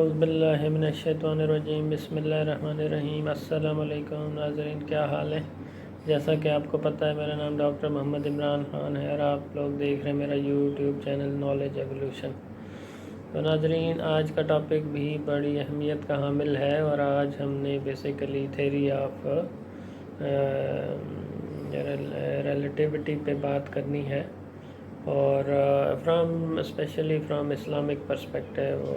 اعوذ باللہ من الشیطان الرجیم بسم اللہ الرحمن الرحیم۔ السلام علیکم ناظرین، کیا حال ہے؟ جیسا کہ آپ کو پتہ ہے میرا نام ڈاکٹر محمد عمران خان ہے اور آپ لوگ دیکھ رہے ہیں میرا یوٹیوب چینل نالج ایولیوشن۔ تو ناظرین، آج کا ٹاپک بھی بڑی اہمیت کا حامل ہے اور آج ہم نے بیسیکلی تھیوری آف ریلیٹیوٹی پہ بات کرنی ہے، اور اسپیشلی فرام اسلامک پرسپیکٹیو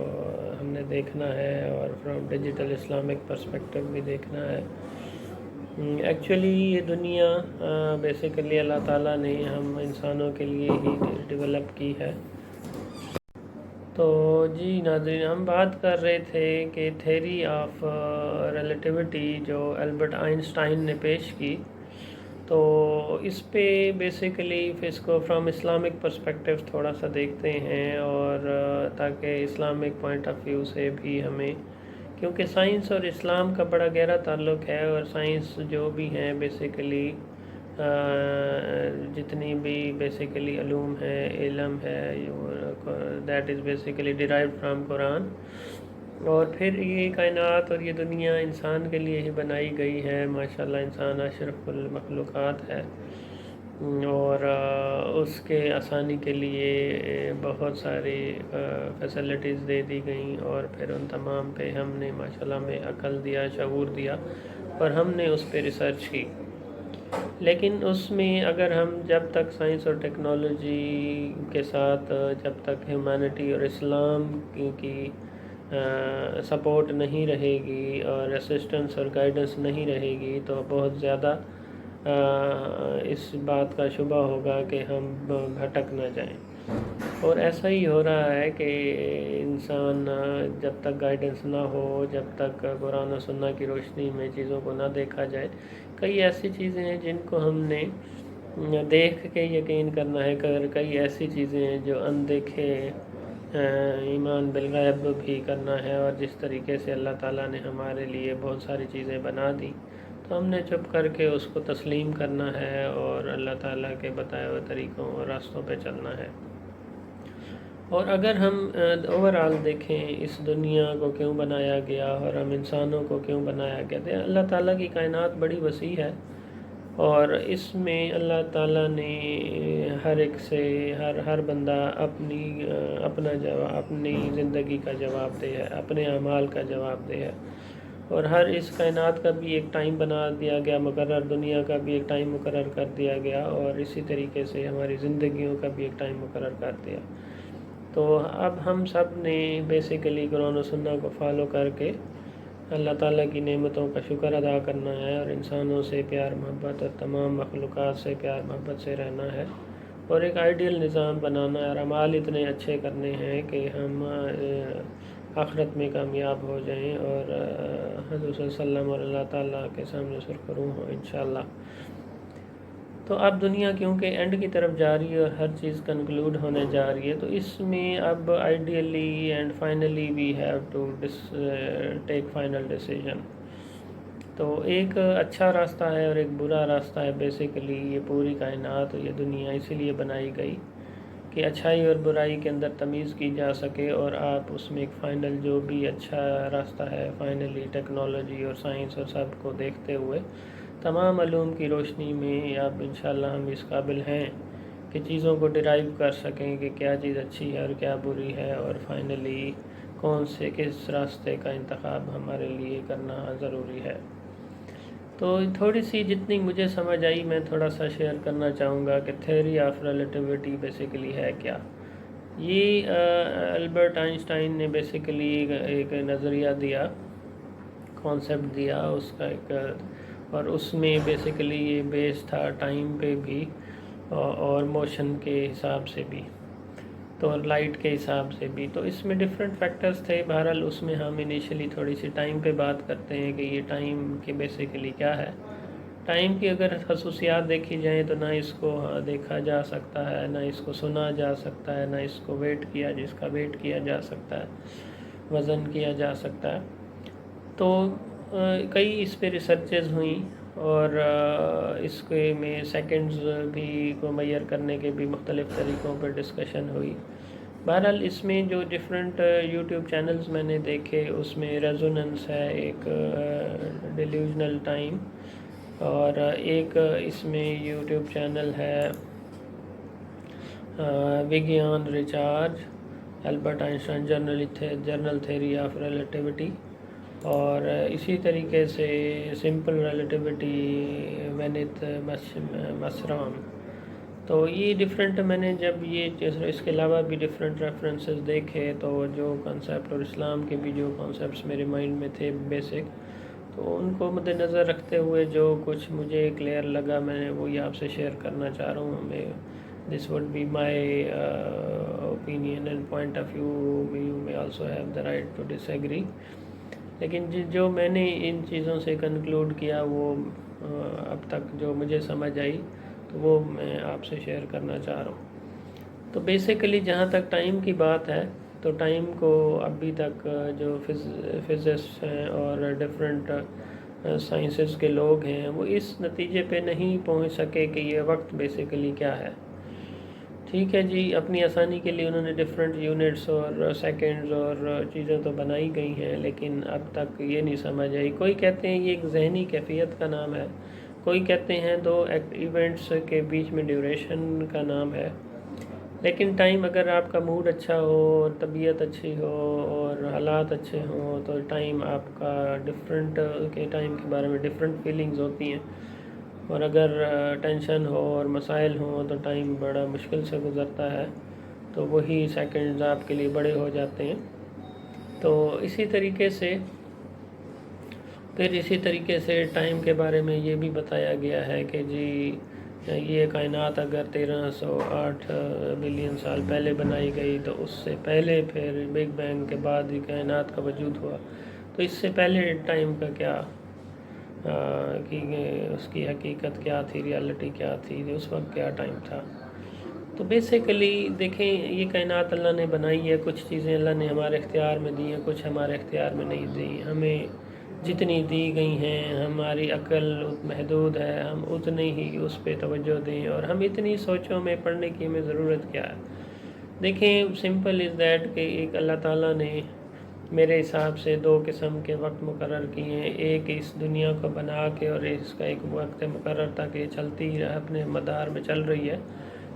ہم نے دیکھنا ہے، اور فرام ڈیجیٹل اسلامک پرسپیکٹیو بھی دیکھنا ہے۔ ایکچولی یہ دنیا بیسیکلی اللہ تعالیٰ نے ہم انسانوں کے لیے ہی ڈیولپ کی ہے۔ تو جی ناظرین، ہم بات کر رہے تھے کہ تھیوری آف ریلیٹیوٹی جو البرٹ آئنسٹائن نے پیش کی، تو اس پہ بیسیکلی اس کو فرام اسلامک پرسپیکٹیو تھوڑا سا دیکھتے ہیں، اور تاکہ اسلامک پوائنٹ آف ویو سے بھی ہمیں، کیونکہ سائنس اور اسلام کا بڑا گہرا تعلق ہے، اور سائنس جو بھی ہیں بیسیکلی جتنی بھی بیسیکلی علوم ہے، علم ہے، that is basically derived from Quran, اور پھر یہ کائنات اور یہ دنیا انسان کے لیے ہی بنائی گئی ہے۔ ماشاءاللہ انسان اشرف المخلوقات ہے، اور اس کے آسانی کے لیے بہت ساری فیسلٹیز دے دی گئیں، اور پھر ان تمام پہ ہم نے ماشاءاللہ میں عقل دیا، شعور دیا، اور ہم نے اس پہ ریسرچ کی۔ لیکن اس میں اگر ہم جب تک سائنس اور ٹیکنالوجی کے ساتھ جب تک ہیومینٹی اور اسلام کی سپورٹ نہیں رہے گی اور اسسٹنس اور گائیڈنس نہیں رہے گی، تو بہت زیادہ اس بات کا شبہ ہوگا کہ ہم بھٹک نہ جائیں۔ اور ایسا ہی ہو رہا ہے کہ انسان جب تک گائیڈنس نہ ہو، جب تک قرآن و سنت کی روشنی میں چیزوں کو نہ دیکھا جائے، کئی ایسی چیزیں ہیں جن کو ہم نے دیکھ کے یقین کرنا ہے، کئی ایسی چیزیں ہیں جو اندیکھے ایمان بالغیب بھی کرنا ہے، اور جس طریقے سے اللہ تعالیٰ نے ہمارے لیے بہت ساری چیزیں بنا دی، تو ہم نے چپ کر کے اس کو تسلیم کرنا ہے اور اللہ تعالیٰ کے بتائے ہوئے طریقوں اور راستوں پہ چلنا ہے۔ اور اگر ہم اوورآل دیکھیں اس دنیا کو کیوں بنایا گیا اور ہم انسانوں کو کیوں بنایا گیا، تو اللہ تعالیٰ کی کائنات بڑی وسیع ہے، اور اس میں اللہ تعالیٰ نے ہر ایک سے ہر بندہ اپنا جواب، اپنی زندگی کا جواب دے ہے، اپنے اعمال کا جواب دے ہے، اور ہر اس کائنات کا بھی ایک ٹائم بنا دیا گیا مقرر، دنیا کا بھی ایک ٹائم مقرر کر دیا گیا، اور اسی طریقے سے ہماری زندگیوں کا بھی ایک ٹائم مقرر کر دیا۔ تو اب ہم سب نے بیسیکلی قرآن و سنت کو فالو کر کے اللہ تعالیٰ کی نعمتوں کا شکر ادا کرنا ہے، اور انسانوں سے پیار محبت اور تمام مخلوقات سے پیار محبت سے رہنا ہے، اور ایک آئیڈیل نظام بنانا ہے، اور اعمال اتنے اچھے کرنے ہیں کہ ہم آخرت میں کامیاب ہو جائیں، اور حضور صلی اللہ علیہ وسلم اور اللہ تعالیٰ کے سامنے سرخرو ہوں انشاءاللہ۔ تو اب دنیا کیونکہ اینڈ کی طرف جا رہی ہے اور ہر چیز کنکلوڈ ہونے جا رہی ہے، تو اس میں اب ideally and finally we have to take final decision. تو ایک اچھا راستہ ہے اور ایک برا راستہ ہے۔ بیسیکلی یہ پوری کائنات، یہ دنیا اسی لیے بنائی گئی کہ اچھائی اور برائی کے اندر تمیز کی جا سکے، اور آپ اس میں ایک فائنل جو بھی اچھا راستہ ہے، فائنلی ٹیکنالوجی اور سائنس اور سب کو دیکھتے ہوئے تمام علوم کی روشنی میں اب انشاءاللہ ہم اس قابل ہیں کہ چیزوں کو ڈرائیو کر سکیں کہ کیا چیز اچھی ہے اور کیا بری ہے، اور فائنلی کس راستے کا انتخاب ہمارے لیے کرنا ضروری ہے۔ تو تھوڑی سی جتنی مجھے سمجھ آئی میں تھوڑا سا شیئر کرنا چاہوں گا کہ تھیوری آف ریلیٹیوٹی بیسیکلی ہے کیا۔ یہ البرٹ آئنسٹائن نے بیسیکلی ایک نظریہ دیا، کانسیپٹ دیا اس کا ایک، اور اس میں بیسیکلی یہ بیس تھا ٹائم پہ بھی اور موشن کے حساب سے بھی، تو لائٹ کے حساب سے بھی، تو اس میں ڈیفرنٹ فیکٹرز تھے۔ بہرحال اس میں ہم انیشلی تھوڑی سی ٹائم پہ بات کرتے ہیں کہ یہ ٹائم کے بیسیکلی کیا ہے۔ ٹائم کی اگر خصوصیات دیکھی جائیں تو نہ اس کو دیکھا جا سکتا ہے، نہ اس کو سنا جا سکتا ہے، نہ اس کو جس کا ویٹ کیا جا سکتا ہے، وزن کیا جا سکتا ہے۔ تو کئی اس پہ ریسرچز ہوئیں، اور اس کے میں سیکنڈز بھی کو میئر کرنے کے بھی مختلف طریقوں پر ڈسکشن ہوئی، بہرحال اس میں جو ڈفرینٹ یوٹیوب چینلز میں نے دیکھے اس میں ریزوننس ہے، ایک ڈیلیوژنل ٹائم، اور ایک اس میں یوٹیوب چینل ہے Vigyan recharge, Albert Einstein general theory of relativity, اور اسی طریقے سے سمپل ریلیٹیوٹی وینت مسرام۔ تو یہ ڈفرینٹ میں نے جب اس کے علاوہ بھی ڈفرینٹ ریفرنسز دیکھے، تو جو کانسیپٹ اور اسلام کے بھی جو کانسیپٹس میرے مائنڈ میں تھے بیسک، تو ان کو مد نظر رکھتے ہوئے جو کچھ مجھے کلیئر لگا میں نے وہی آپ سے شیئر کرنا چاہ رہا ہوں۔ This would be my opinion and point of view, you may also have the right to disagree, لیکن جو میں نے ان چیزوں سے کنکلوڈ کیا وہ اب تک جو مجھے سمجھ آئی تو وہ میں آپ سے شیئر کرنا چاہ رہا ہوں۔ تو بیسیکلی جہاں تک ٹائم کی بات ہے، تو ٹائم کو ابھی تک جو فزسٹ ہیں اور ڈفرینٹ سائنسز کے لوگ ہیں وہ اس نتیجے پہ نہیں پہنچ سکے کہ یہ وقت بیسیکلی کیا ہے۔ ٹھیک ہے جی، اپنی آسانی کے لیے انہوں نے ڈفرینٹ یونٹس اور سیکنڈز اور چیزیں تو بنائی گئی ہیں، لیکن اب تک یہ نہیں سمجھ آئی۔ کوئی کہتے ہیں یہ ایک ذہنی کیفیت کا نام ہے، کوئی کہتے ہیں دو ایونٹس کے بیچ میں ڈیوریشن کا نام ہے، لیکن ٹائم اگر آپ کا موڈ اچھا ہو اور طبیعت اچھی ہو اور حالات اچھے ہوں تو ٹائم آپ کا ڈفرینٹ کے ٹائم کے بارے میں ڈفرینٹ فیلنگز ہوتی ہیں، اور اگر ٹینشن ہو اور مسائل ہوں تو ٹائم بڑا مشکل سے گزرتا ہے، تو وہی سیکنڈز آپ کے لیے بڑے ہو جاتے ہیں۔ تو اسی طریقے سے ٹائم کے بارے میں یہ بھی بتایا گیا ہے کہ جی یہ کائنات اگر 1308 بلین سال پہلے بنائی گئی تو اس سے پہلے پھر بگ بینگ کے بعد ہی کائنات کا وجود ہوا، تو اس سے پہلے ٹائم کا کیا کہ اس کی حقیقت کیا تھی، ریالٹی کیا تھی، اس وقت کیا ٹائم تھا۔ تو بیسیکلی دیکھیں یہ کائنات اللہ نے بنائی ہے، کچھ چیزیں اللہ نے ہمارے اختیار میں دی ہیں، کچھ ہمارے اختیار میں نہیں دی۔ ہمیں جتنی دی گئی ہیں، ہماری عقل محدود ہے، ہم اتنی ہی اس پہ توجہ دیں، اور ہم اتنی سوچوں میں پڑھنے کی ہمیں ضرورت کیا ہے۔ دیکھیں سمپل از دیٹ کہ ایک اللہ تعالیٰ نے میرے حساب سے دو قسم کے وقت مقرر کیے ہیں، ایک اس دنیا کو بنا کے اور اس کا ایک وقت مقرر تھا کہ یہ چلتی رہے، اپنے مدار میں چل رہی ہے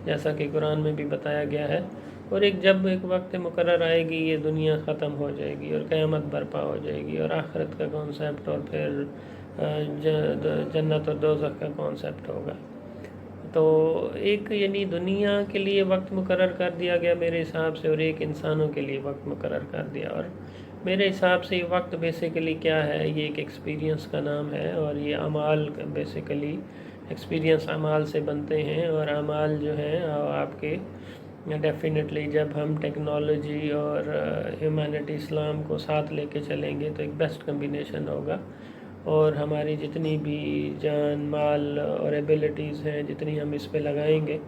جیسا کہ قرآن میں بھی بتایا گیا ہے، اور جب ایک وقت مقرر آئے گی یہ دنیا ختم ہو جائے گی اور قیامت برپا ہو جائے گی، اور آخرت کا کانسیپٹ اور پھر جنت اور دوزخ کا کانسیپٹ ہوگا۔ تو ایک یعنی دنیا کے لیے وقت مقرر کر دیا گیا میرے حساب سے، اور ایک انسانوں کے لیے وقت مقرر کر دیا، اور میرے حساب سے یہ وقت بیسیکلی کیا ہے، یہ ایک ایکسپیرینس کا نام ہے، اور یہ اعمال بیسیکلی ایکسپیرینس اعمال سے بنتے ہیں، اور اعمال جو ہیں آپ کے ڈیفینیٹلی جب ہم ٹیکنالوجی اور ہیومینٹی اسلام کو ساتھ لے کے چلیں گے تو ایک بیسٹ کمبینیشن ہوگا، اور ہماری جتنی بھی جان مال اور ایبیلٹیز ہیں جتنی ہم اس پہ لگائیں گے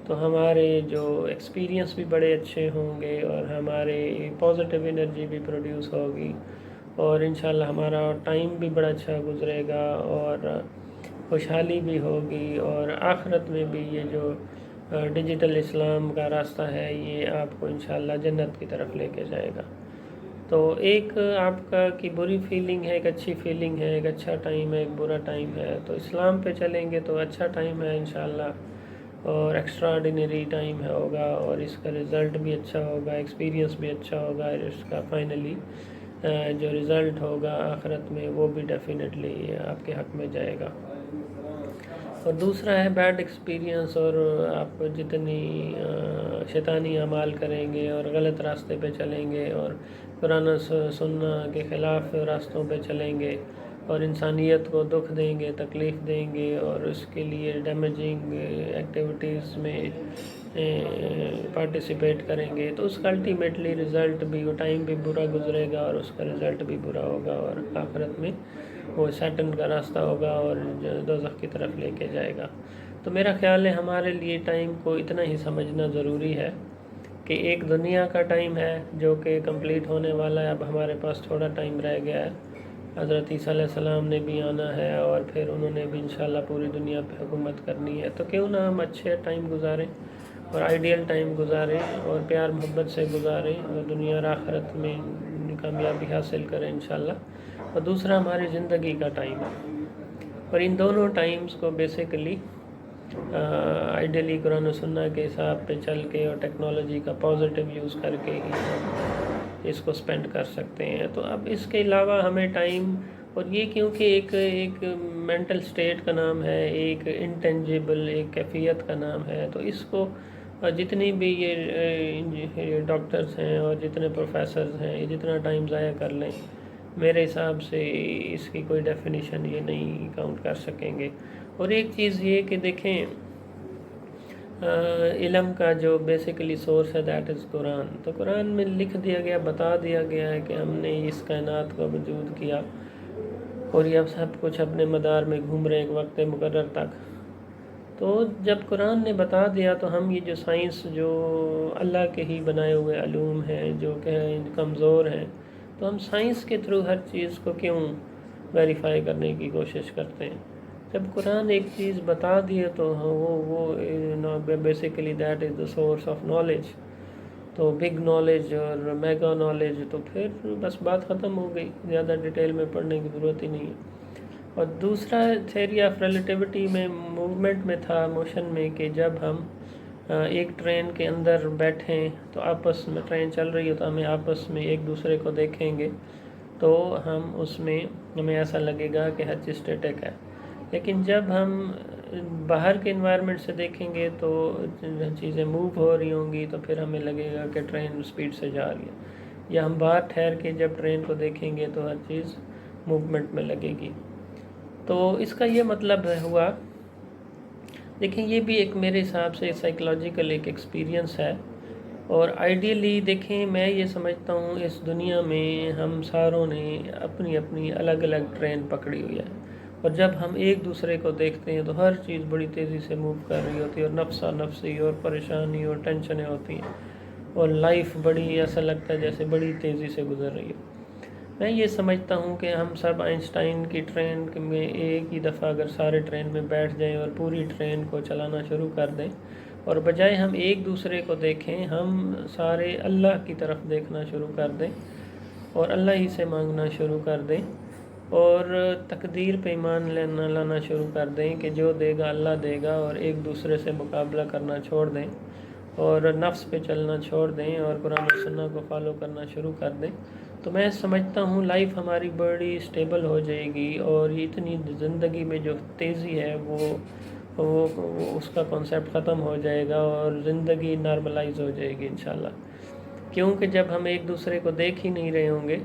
تو ہمارے جو ایکسپیرینس بھی بڑے اچھے ہوں گے، اور ہمارے پازیٹیو انرجی بھی پروڈیوس ہوگی، اور انشاءاللہ ہمارا ٹائم بھی بڑا اچھا گزرے گا، اور خوشحالی بھی ہوگی، اور آخرت میں بھی یہ جو ڈیجیٹل اسلام کا راستہ ہے یہ آپ کو انشاءاللہ جنت کی طرف لے کے جائے گا۔ تو ایک آپ کا کی بری فیلنگ ہے، ایک اچھی فیلنگ ہے، ایک اچھا ٹائم ہے، ایک برا ٹائم ہے، تو اسلام پہ چلیں گے تو اچھا ٹائم ہے انشاءاللہ، اور ایکسٹرا آرڈینری ٹائم ہوگا، اور اس کا رزلٹ بھی اچھا ہوگا، ایکسپیرینس بھی اچھا ہوگا، اس کا فائنلی جو رزلٹ ہوگا آخرت میں وہ بھی ڈیفینیٹلی آپ کے حق میں جائے گا۔ اور دوسرا ہے بیڈ ایکسپیرینس، اور آپ جتنی شیطانی اعمال کریں گے اور غلط راستے پہ چلیں گے اور قرآن سننا کے خلاف راستوں پہ چلیں گے اور انسانیت کو دکھ دیں گے، تکلیف دیں گے، اور اس کے لیے ڈیمیجنگ ایکٹیویٹیز میں پارٹیسپیٹ کریں گے تو اس کا الٹیمیٹلی رزلٹ بھی، وہ ٹائم بھی برا گزرے گا اور اس کا رزلٹ بھی برا ہوگا، اور آخرت میں وہ سیٹن کا راستہ ہوگا اور دوزخ کی طرف لے کے جائے گا۔ تو میرا خیال ہے ہمارے لیے ٹائم کو اتنا ہی سمجھنا ضروری ہے کہ ایک دنیا کا ٹائم ہے جو کہ کمپلیٹ ہونے والا ہے، اب ہمارے پاس تھوڑا ٹائم رہ گیا ہے، حضرت عیسیٰ علیہ السلام نے بھی آنا ہے اور پھر انہوں نے بھی انشاءاللہ پوری دنیا پہ حکومت کرنی ہے، تو کیوں نہ ہم اچھے ٹائم گزاریں اور آئیڈیل ٹائم گزاریں اور پیار محبت سے گزاریں اور دنیا اور آخرت میں کامیابی حاصل کریں انشاءاللہ۔ اور دوسرا ہماری زندگی کا ٹائم ہے، اور ان دونوں ٹائمز کو بیسیکلی آئیڈیلی قرآن و سنت کے حساب پہ چل کے اور ٹیکنالوجی کا پازیٹیو یوز کر کے ہی ہم اس کو سپینڈ کر سکتے ہیں۔ تو اب اس کے علاوہ ہمیں ٹائم، اور یہ کیونکہ ایک مینٹل سٹیٹ کا نام ہے، ایک انٹینجیبل ایک کیفیت کا نام ہے، تو اس کو جتنی بھی یہ ڈاکٹرز ہیں اور جتنے پروفیسرز ہیں، یہ جتنا ٹائم ضائع کر لیں، میرے حساب سے اس کی کوئی ڈیفینیشن یہ نہیں کاؤنٹ کر سکیں گے۔ اور ایک چیز یہ کہ دیکھیں، علم کا جو بیسیکلی سورس ہے دیٹ از قرآن، تو قرآن میں لکھ دیا گیا، بتا دیا گیا ہے کہ ہم نے اس کائنات کو وجود کیا اور یہ اب سب کچھ اپنے مدار میں گھوم رہے ہیں ایک وقت مقرر تک۔ تو جب قرآن نے بتا دیا تو ہم یہ جو سائنس، جو اللہ کے ہی بنائے ہوئے علوم ہیں جو کہ کمزور ہیں، تو ہم سائنس کے تھرو ہر چیز کو کیوں ویریفائی کرنے کی کوشش کرتے ہیں؟ جب قرآن ایک چیز بتا دیے تو وہ basically that is the source of knowledge, تو بگ نالج اور میگا نالج، تو پھر بس بات ختم ہو گئی، زیادہ ڈیٹیل میں پڑھنے کی ضرورت ہی نہیں ہے۔ اور دوسرا تھیوری آف ریلیٹیوٹی میں موومنٹ میں تھا، موشن میں، کہ جب ہم ایک ٹرین کے اندر بیٹھیں تو آپس میں ٹرین چل رہی ہو تو ہمیں آپس میں ایک دوسرے کو دیکھیں گے تو ہم اس میں ہمیں ایسا لگے گا کہ ہر چیز اسٹیٹک ہے، لیکن جب ہم باہر کے انوائرمنٹ سے دیکھیں گے تو چیزیں موو ہو رہی ہوں گی، تو پھر ہمیں لگے گا کہ ٹرین سپیڈ سے جا رہی ہے، یا ہم باہر ٹھہر کے جب ٹرین کو دیکھیں گے تو ہر چیز موومنٹ میں لگے گی۔ تو اس کا یہ مطلب ہوا، دیکھیں یہ بھی ایک میرے حساب سے سائیکلوجیکل ایک ایکسپیرینس ہے، اور آئیڈیلی دیکھیں میں یہ سمجھتا ہوں اس دنیا میں ہم ساروں نے اپنی اپنی الگ الگ ٹرین پکڑی ہوئی ہے، اور جب ہم ایک دوسرے کو دیکھتے ہیں تو ہر چیز بڑی تیزی سے موو کر رہی ہوتی ہے، اور نفسا نفسی اور پریشانی اور ٹینشنیں ہوتی ہیں، اور لائف بڑی ایسا لگتا ہے جیسے بڑی تیزی سے گزر رہی ہے۔ میں یہ سمجھتا ہوں کہ ہم سب آئنسٹائن کی ٹرین میں ایک ہی دفعہ اگر سارے ٹرین میں بیٹھ جائیں اور پوری ٹرین کو چلانا شروع کر دیں، اور بجائے ہم ایک دوسرے کو دیکھیں ہم سارے اللہ کی طرف دیکھنا شروع کر دیں اور اللہ ہی سے مانگنا شروع کر دیں، اور تقدیر پہ ایمان لانا شروع کر دیں کہ جو دے گا اللہ دے گا، اور ایک دوسرے سے مقابلہ کرنا چھوڑ دیں اور نفس پہ چلنا چھوڑ دیں اور قرآن و سنت کو فالو کرنا شروع کر دیں، تو میں سمجھتا ہوں لائف ہماری بڑی سٹیبل ہو جائے گی، اور یہ اتنی زندگی میں جو تیزی ہے وہ اس کا کانسیپٹ ختم ہو جائے گا، اور زندگی نارملائز ہو جائے گی انشاءاللہ، کیونکہ جب ہم ایک دوسرے کو دیکھ ہی نہیں رہے ہوں گے،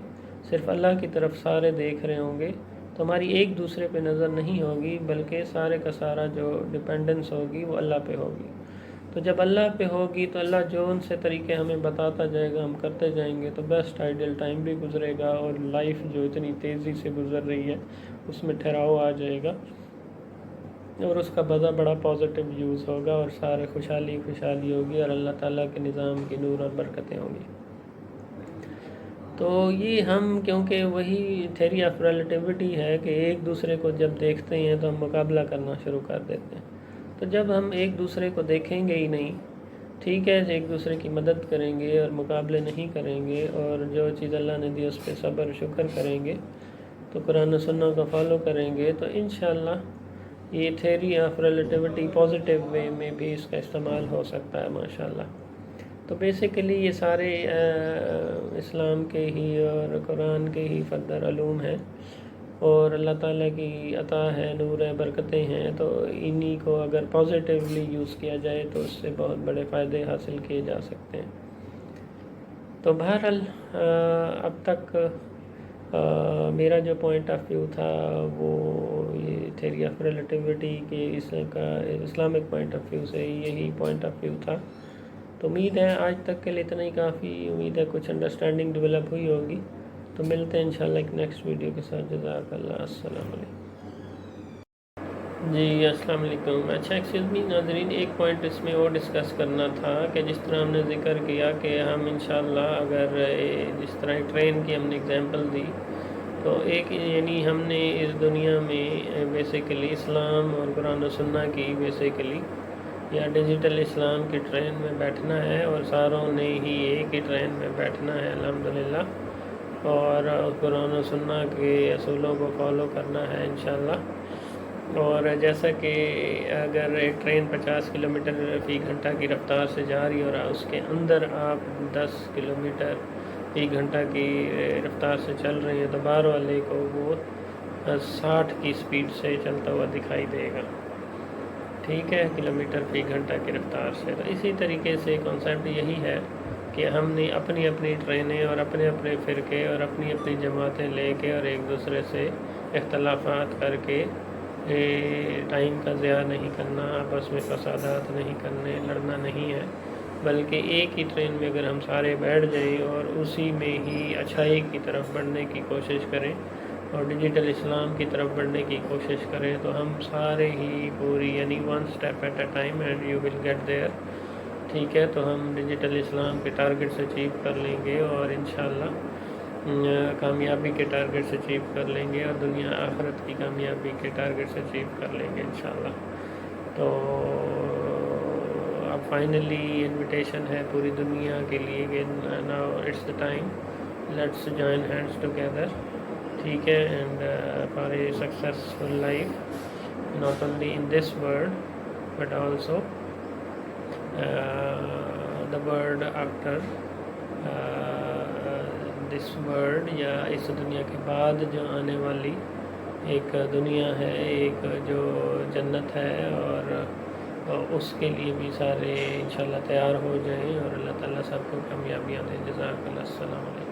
صرف اللہ کی طرف سارے دیکھ رہے ہوں گے، تو ہماری ایک دوسرے پہ نظر نہیں ہوگی، بلکہ سارے کا سارا جو ڈیپینڈنس ہوگی وہ اللہ پہ ہوگی۔ تو جب اللہ پہ ہوگی تو اللہ جو ان سے طریقے ہمیں بتاتا جائے گا ہم کرتے جائیں گے، تو بیسٹ آئیڈیل ٹائم بھی گزرے گا، اور لائف جو اتنی تیزی سے گزر رہی ہے اس میں ٹھہراؤ آ جائے گا، اور اس کا بڑا پازیٹیو یوز ہوگا، اور سارے خوشحالی ہوگی، اور اللہ تعالیٰ کے نظام کی نور اور برکتیں ہوں گی۔ تو یہ ہم کیونکہ وہی تھیوری آف ریلیٹیوٹی ہے کہ ایک دوسرے کو جب دیکھتے ہیں تو ہم مقابلہ کرنا شروع کر دیتے ہیں، تو جب ہم ایک دوسرے کو دیکھیں گے ہی نہیں، ٹھیک ہے ایک دوسرے کی مدد کریں گے اور مقابلے نہیں کریں گے، اور جو چیز اللہ نے دی اس پہ صبر شکر کریں گے، تو قرآن و سنت کو فالو کریں گے، تو انشاءاللہ یہ theory of relativity positive way میں بھی اس کا استعمال ہو سکتا ہے ماشاءاللہ۔ تو بیسیکلی یہ سارے اسلام کے ہی اور قرآن کے ہی فردر علوم ہیں، اور اللہ تعالیٰ کی عطا ہے، نور ہے، برکتیں ہیں، تو انہی کو اگر پازیٹیولی یوز کیا جائے تو اس سے بہت بڑے فائدے حاصل کیے جا سکتے ہیں۔ تو بہرحال اب تک میرا جو پوائنٹ آف ویو تھا وہ یہ تھیوری آف ریلیٹیوٹی کے اس کا اسلامک پوائنٹ آف ویو سے یہی پوائنٹ آف ویو تھا، تو امید ہے آج تک کے لیے اتنا ہی کافی، امید ہے کچھ انڈرسٹینڈنگ ڈیولپ ہوئی ہوگی، تو ملتے ہیں انشاءاللہ ایک نیکسٹ ویڈیو کے ساتھ۔ جزاک اللہ، السلام علیکم۔ جی السلام علیکم۔ اچھا ایکسکیوز می ناظرین، ایک پوائنٹ اس میں اور ڈسکس کرنا تھا کہ جس طرح ہم نے ذکر کیا کہ ہم انشاءاللہ اگر جس طرح ٹرین کی ہم نے اگزامپل دی، تو ایک یعنی ہم نے اس دنیا میں بیسیکلی اسلام اور قرآن و سنت کی بیسیکلی یا ڈیجیٹل اسلام کی ٹرین میں بیٹھنا ہے، اور ساروں نے ہی ایک ہی ٹرین میں بیٹھنا ہے الحمدللہ، اور قرآن و سنت کے اصولوں کو فالو کرنا ہے انشاءاللہ۔ اور جیسا کہ اگر ایک ٹرین 50 کلومیٹر فی گھنٹہ کی رفتار سے جا رہی ہے اور اس کے اندر آپ 10 کلومیٹر فی گھنٹہ کی رفتار سے چل رہے ہیں، تو باہر والے کو وہ 60 کی سپیڈ سے چلتا ہوا دکھائی دے گا، ٹھیک ہے، کلومیٹر فی گھنٹہ کی رفتار سے۔ تو اسی طریقے سے کانسیپٹ یہی ہے کہ ہم نے اپنی اپنی ٹرینیں اور اپنے اپنے فرقے اور اپنی اپنی جماعتیں لے کے اور ایک دوسرے سے اختلافات کر کے ٹائم کا ضیاع نہیں کرنا، آپس میں فسادات نہیں کرنے، لڑنا نہیں ہے، بلکہ ایک ہی ٹرین میں اگر ہم سارے بیٹھ جائیں اور اسی میں ہی اچھائی کی طرف بڑھنے کی کوشش کریں اور ڈیجیٹل اسلام کی طرف بڑھنے کی کوشش کریں، تو ہم سارے ہی پوری یعنی one step at a time and you will get there, ٹھیک ہے۔ تو ہم ڈیجیٹل اسلام کے ٹارگٹس اچیو کر لیں گے اور انشاءاللہ کامیابی کے ٹارگٹس اچیو کر لیں گے، اور دنیا آخرت کی کامیابی کے ٹارگٹس اچیو کر لیں گے انشاءاللہ۔ تو اب فائنلی انویٹیشن ہے پوری دنیا کے لیے کہ now it's the time, let's join hands together, ٹھیک ہے، and for a successful life not only in this world but also the world after this world, یا اس دنیا کے بعد جو آنے والی ایک دنیا ہے، ایک جو جنت ہے، اور اس کے لیے بھی سارے انشاءاللہ تیار ہو جائیں، اور اللہ تعالیٰ سب کو کامیابیاں دیں۔ جزاک اللہ، السلام علیکم۔